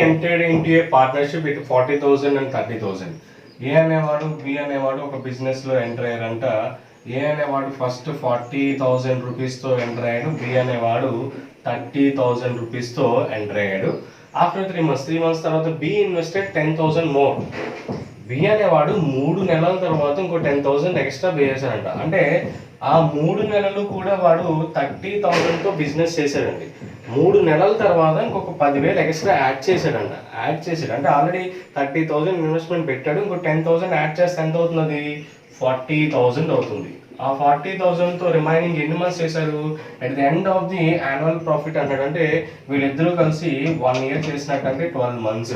entered into a partnership with 40,000 and 30,000. A అనేవాడు B అనేవాడు ఒక బిజినెస్ లో ఎంటర్ అయ్యారంట. ఏ అనేవాడు ఫస్ట్ 40,000 రూపీస్తో ఎంటర్ అయ్యాడు, బి అనేవాడు 30,000 రూపీస్తో ఎంటర్ అయ్యాడు. ఆఫ్టర్ 3 months తర్వాత బి ఇన్వెస్టెడ్ 10,000 మోర్. బి అనేవాడు 3 నెలల తర్వాత ఇంకో 10,000 ఎక్స్ట్రా పే చేశాడంట. అంటే ఆ 3 నెలలు కూడా వాడు 30,000తో బిజినెస్ చేశాడండి. 3 నెలల తర్వాత ఇంకొక 10,000 ఎక్స్ట్రా యాడ్ చేశాడు. అంటే ఆల్రెడీ 30,000 ఇన్వెస్ట్మెంట్ పెట్టాడు, ఇంకో 10,000 యాడ్ చేస్తే ఎంత అవుతుంది? 40,000 అవుతుంది. ఆ 40,000తో రిమైనింగ్ ఎన్ని మంత్స్ చేశారు? At the end of the annual profit అన్నాడు. అంటే వీళ్ళిద్దరూ కలిసి 1 year చేసినట్టంటే 12 months.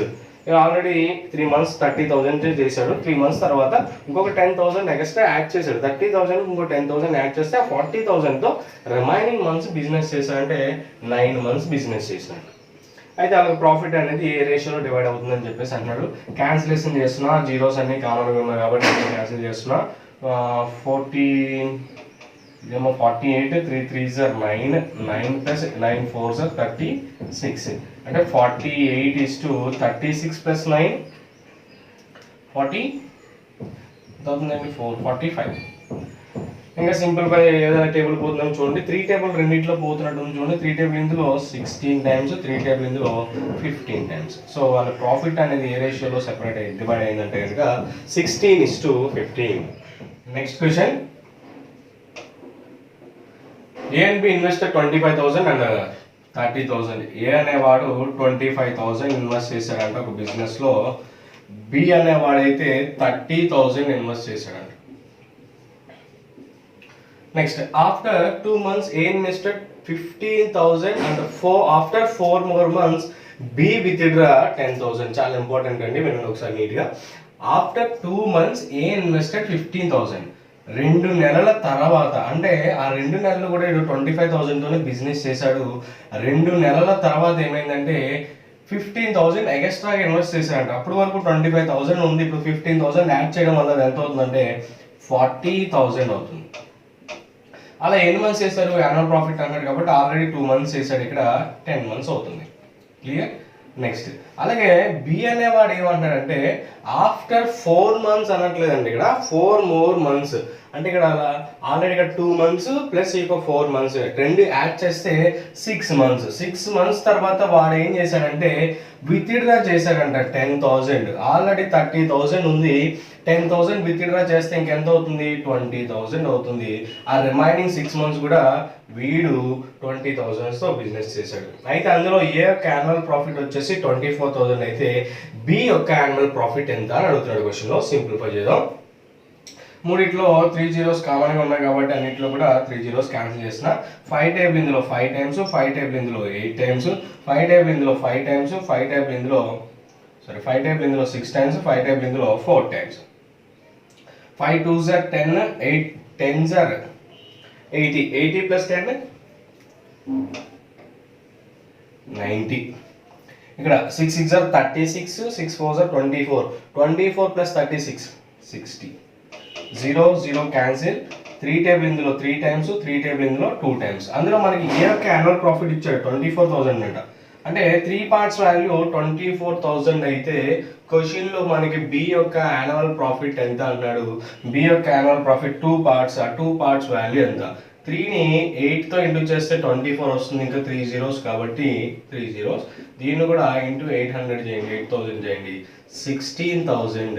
ఆల్రెడీ 3 months 30,000 చేశాడు. 3 months తర్వాత ఇంకొక 10,000 ఎక్స్ట్రా యాడ్ చేశాడు. 30,000 ఇంకో 10,000 యాడ్ చేస్తే ఆ 40,000తో రిమైనింగ్ మంత్స్ బిజినెస్ చేశాడంటే 9 months బిజినెస్ చేసినాడు. అయితే అలాగే ప్రాఫిట్ అనేది ఏ రేషియోలో డివైడ్ అవుతుందని చెప్పేసి అంటున్నాడు. క్యాన్సిలేషన్ చేస్తున్నా, జీరోస్ అన్ని కామన్గా ఉన్నాయి కాబట్టి క్యాన్సిల్ చేస్తున్నా. 48, 3 3s are 9, 9 plus 9 4s are 36. అంటే 48 is to 36 plus 9 40 45. ఇంకా సింపుల్గా ఏదైనా టేబుల్ పోతున్నాం చూడండి. 3 టేబుల్ రెండింటిలో పోతున్నట్టు చూడండి. 3 టేబుల్ ఇందులో 16 times, 3 టేబుల్ ఇందులో 15 times. సో వాళ్ళ ప్రాఫిట్ అనేది ఏ రేషియోలో సెపరేట్ డివైడ్ అయిందంటే కనుక 16:15. Next question. A and B investor 25,000 and 30,000. A అనేవాడు 25,000 ఇన్వెస్ట్ చేశాడంట ఒక బిజినెస్లో. బి అనేవాడైతే 30,000 ఇన్వెస్ట్ చేశాడంట. Next after 2 months A invested 15,000 and after 4 more months B withdraw 10,000. చాలా ఇంపార్టెంట్ అండి, వినండి ఒకసారి నీట్గా. After 2 months A invested 15,000. 2 నెలల తర్వాత, అంటే ఆ 2 నెలలు కూడా 25,000తోనే బిజినెస్ చేశాడు. 2 నెలల తర్వాత ఏమైందంటే 15,000 ఎక్స్ట్రా ఇన్వెస్ట్ చేశాడంట. అప్పటి వరకు 25,000 ఉంది, ఇప్పుడు 15,000 యాడ్ చేయడం వల్ల ఎంత అవుతుందంటే 40,000 అవుతుంది. అలా ఎన్ని మంత్స్ చేశారు? యాన్యువల్ ప్రాఫిట్ అన్నాడు కాబట్టి ఆల్రెడీ 2 months చేశాడు, ఇక్కడ 10 months అవుతుంది. క్లియర్? నెక్స్ట్ అలాగే బి అనేవాడు ఏమంటాడంటే ఆఫ్టర్ 4 months అనట్లేదండి, ఇక్కడ 4 more months. అంటే ఇక్కడ ఆల్రెడీ ఇక్కడ 2 months ప్లస్ ఇంకో 4 months, రెండు యాడ్ చేస్తే 6 months. 6 months తర్వాత వాడు ఏం చేశాడంటే విత్డ్రా చేశాడంట 10,000. ఆల్రెడీ 30,000 ఉంది, 10,000 విత్డ్రా చేస్తే ఇంకెంత అవుతుంది? 20,000 అవుతుంది. ఆ రిమైనింగ్ 6 months కూడా వీడు 20,000తో బిజినెస్ చేశాడు. అయితే అందులో ఏ యొక్క యాన్యువల్ ప్రాఫిట్ వచ్చేసి 24,000 అయితే బి యొక్క యాన్యువల్ ప్రాఫిట్ ఎంత అని అడుగుతున్నాడు క్వశ్చన్లో. సింప్లిఫై చేద్దాం. మూడిట్లో 3 zeros కామన్గా ఉన్నాయి కాబట్టి అన్నింటిలో కూడా 3 zeros క్యాన్సిల్ చేసిన. 5 టేబుల్ ఇందులో 5 times, 5 టేబుల్ ఇందులో 8 times, 5 టేబుల్ ఇందులో 5 times, 5 టేబుల్ ఇందులో 6 times, 5 టేబుల్ ఇందులో 4 times. 5 2s are 10, 8 10s are 80. 80 plus 10 90. ఇక్కడ 6 6 are 36, 6 4s are 24. 24 plus 36 60. 0 0 cancel. 3 table ఇందులో 3 times, 3 టేబుల్ ఇందులో 2 times. అందులో మనకి ఏ యొక్క యాన్యువల్ ప్రాఫిట్ ఇచ్చాడు 24,000 అంట. అంటే 3 parts వాల్యూ 24,000 అయితే క్వశ్చన్లో మనకి బి యొక్క యాన్యువల్ ప్రాఫిట్ ఎంత అన్నాడు. బి యొక్క యాన్యువల్ ప్రాఫిట్ 2 parts, ఆ 2 parts వాల్యూ ఎంత? 3ని 8తో ఇంటూ చేస్తే 24 వస్తుంది, ఇంకా 3 zeros కాబట్టి 3 zeros. దీన్ని కూడా ఇంటూ 800 చేయండి, 8,000 చేయండి, 16,000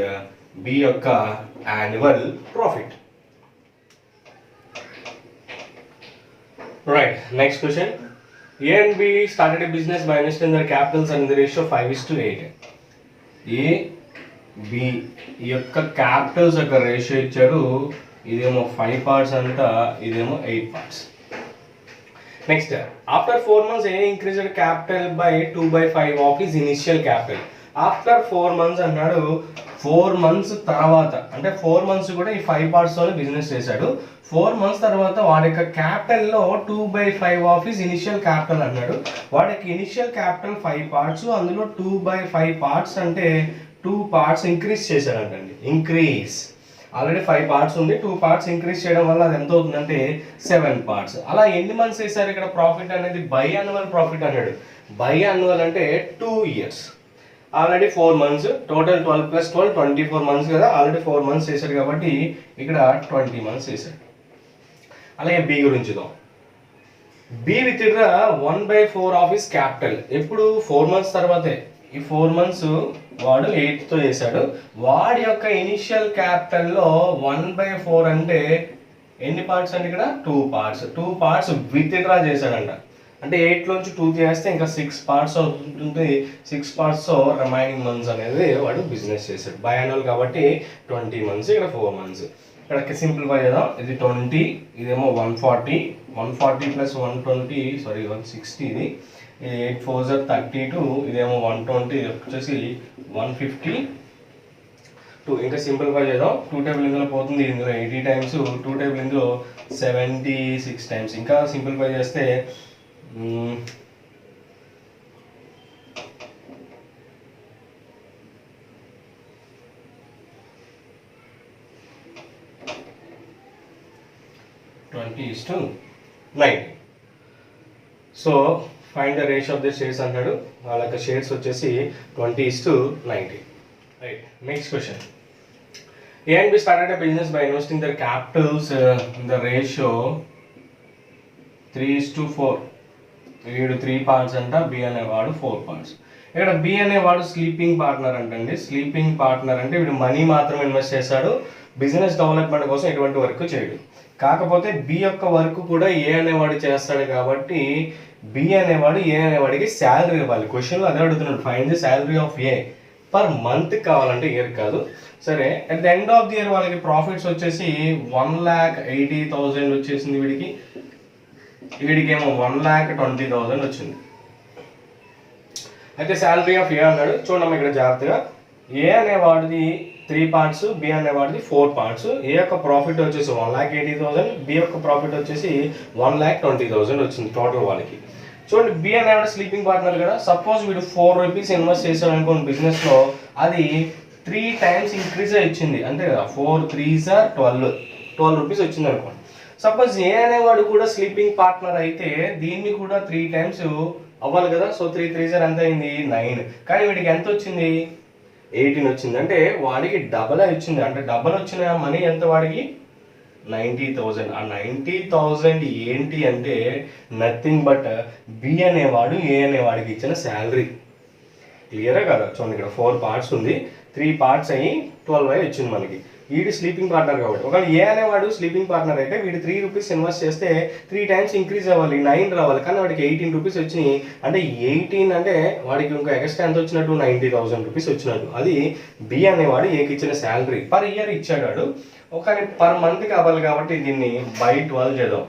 బి యొక్క annual profit. Right, next question. A and B started a business by investing their capitals and the ratio 5:8. A B యొక్క క్యాపిటల్స్ యొక్క రేషియో ఇచ్చాడు. ఇదేమో 5 parts అంట, ఇదేమో 8 parts. Next after 4 months A increased capital by 2/5 of his initial capital. After 4 months అన్నాడు. 4 months తర్వాత అంటే 4 months కూడా ఈ 5 parts-తోనే బిజినెస్ చేశాడు. 4 months తర్వాత వాడి యొక్క క్యాపిటల్లో 2/5 ఆఫ్ హిస్ ఇనిషియల్ క్యాపిటల్ అన్నాడు. వాడికి ఇనిషియల్ క్యాపిటల్ 5 parts, అందులో 2/5 parts అంటే 2 parts ఇంక్రీజ్ చేశాడంటండి. ఇంక్రీజ్ ఆల్రెడీ 5 parts ఉంది, 2 parts ఇంక్రీజ్ చేయడం వల్ల అది ఎంత అవుతుందంటే 7 parts. అలా ఎన్ని మంత్స్ వేశారు ఇక్కడ ప్రాఫిట్ అనేది? బై యాన్యువల్ ప్రాఫిట్ అన్నాడు. బై యాన్యువల్ అంటే 2 years. Already 4 months, total 12 + 12 24 months కదా. ఆల్రెడీ 4 months చేశాడు కాబట్టి ఇక్కడ 20 months చేశాడు. అలాగే బి గురించి చూద్దాం. B withdraw 1/4 of his capital. ఎప్పుడు 4 months తర్వాతే. ఈ 4 months వాడు 8తో చేశాడు. వాడి యొక్క ఇనిషియల్ క్యాపిటల్లో 1/4 అంటే ఎన్ని పార్ట్స్ అండి? ఇక్కడ 2 parts. 2 parts విత్డ్రా చేశాడంట. అంటే 8లోంచి 2 తీస్తే ఇంకా 6 parts అవుతుంది. 6 parts రిమైనింగ్ మంత్స్ అనేది వాడు బిజినెస్ చేశాడు. బై యాన్యువల్ కాబట్టి 20 months, ఇక్కడ 4 months. ఇక్కడ సింప్లిఫై చేద్దాం. ఇది 20, ఇదేమో 140, 140 + 120 సారీ 160, ఇది 8 4s 32, ఇదేమో 120, వచ్చేసి 152. ఇంకా సింప్లిఫై చేద్దాం. 2 టేబుల్ ఇందులో పోతుంది, ఇందులో 80 times, 2 టేబుల్ ఇందులో 76 times. ఇంకా సింప్లిఫై చేస్తే 20:90. So find the ratio of the shares అన్నాడు. వాళ్ళ యొక్క షేర్స్ వచ్చేసి 20:90. Right. Next question. A and B started a business by investing their capitals in the ratio 3:4. వీడు 3 parts అంట, బి అనేవాడు 4 parts. ఇక్కడ బి అనేవాడు స్లీపింగ్ పార్ట్నర్ అంటండి. స్లీపింగ్ పార్ట్నర్ అంటే వీడు మనీ మాత్రం ఇన్వెస్ట్ చేశాడు, బిజినెస్ డెవలప్మెంట్ కోసం ఎటువంటి వర్క్ చేయడు. కాకపోతే బి యొక్క వర్క్ కూడా ఏ అనేవాడు చేస్తాడు కాబట్టి బి అనేవాడు ఏ అనేవాడికి శాలరీ ఇవ్వాలి. క్వశ్చన్లో అదే అడుగుతున్నాడు, find the salary of A per month కావాలంటే ఇయర్ కాదు. సరే, at the end of the year వాళ్ళకి ప్రాఫిట్స్ వచ్చేసి 1,80,000 వచ్చేసింది. వీడికేమో 1,20,000 వచ్చింది. అయితే శాలరీ ఆఫ్ ఏ అన్నాడు. చూడమ్మా ఇక్కడ జాగ్రత్తగా. ఏ అనేవాడిది 3 parts, బి అనేవాడిది 4 parts. ఏ యొక్క ప్రాఫిట్ వచ్చేసి 1,80,000, బి యొక్క ప్రాఫిట్ వచ్చేసి 1,20,000 వచ్చింది టోటల్ వాళ్ళకి. చూడండి, బి అనేవాడు స్లీపింగ్ పార్ట్నర్ కదా. సపోజ్ వీడు 4 rupees ఇన్వెస్ట్ చేశాడు అనుకోండి బిజినెస్లో, అది 3 times ఇంక్రీజ్ ఇచ్చింది అంతే కదా. 4 3s 12 rupees వచ్చింది అనుకోండి. సపోజ్ ఏ అనేవాడు కూడా స్లీపింగ్ పార్ట్నర్ అయితే దీన్ని కూడా 3 times అవ్వాలి కదా. సో 3 3s ఎంత అయింది? 9. కానీ వీడికి ఎంత వచ్చింది? 18 వచ్చింది. అంటే వాడికి డబల్ వచ్చింది. అంటే డబల్ వచ్చిన మనీ ఎంత వాడికి? 90,000. ఆ 90,000 ఏంటి అంటే నథింగ్ బట్ బి అనేవాడు ఏ అనేవాడికి ఇచ్చిన శాలరీ. క్లియరా కదా? చూడండి, ఇక్కడ 4 parts ఉంది, 3 parts అయ్యి 12 అయ్యి వచ్చింది మనకి. వీడు స్లీపింగ్ పార్ట్నర్ కాబట్టి. ఒకవేళ ఏ అనేవాడు స్లీపింగ్ పార్ట్నర్ అయితే వీడు 3 rupees ఇన్వెస్ట్ చేస్తే 3 times ఇంక్రీజ్ అవ్వాలి, 9 రావాలి. కానీ వాడికి 18 rupees వచ్చినాయి. అంటే 18 అంటే వాడికి ఇంకా ఎక్స్ట్రా ఎంత వచ్చినట్టు? 90,000 rupees వచ్చినట్టు. అది బి అనేవాడు ఏకి ఇచ్చిన శాలరీ. పర్ ఇయర్ ఇచ్చాడు. ఒకసారి పర్ మంత్ కావాలి కాబట్టి దీన్ని బై 12 చేద్దాం.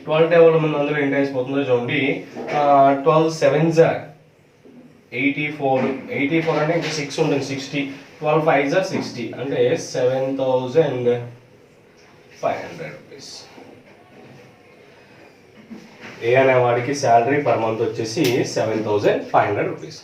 12 టేబుల్ ముందు అందులో ఎన్ని టైమ్స్ పోతుందో చూడండి. 12 7s 84. 84 అంటే ఇంకా 6 ఉంటుంది, 60. 12 5s 60 అంటే 7,500 rupees. ఏ అనేవాడికి శాలరీ పర్ మంత్ వచ్చేసి 7,500 rupees.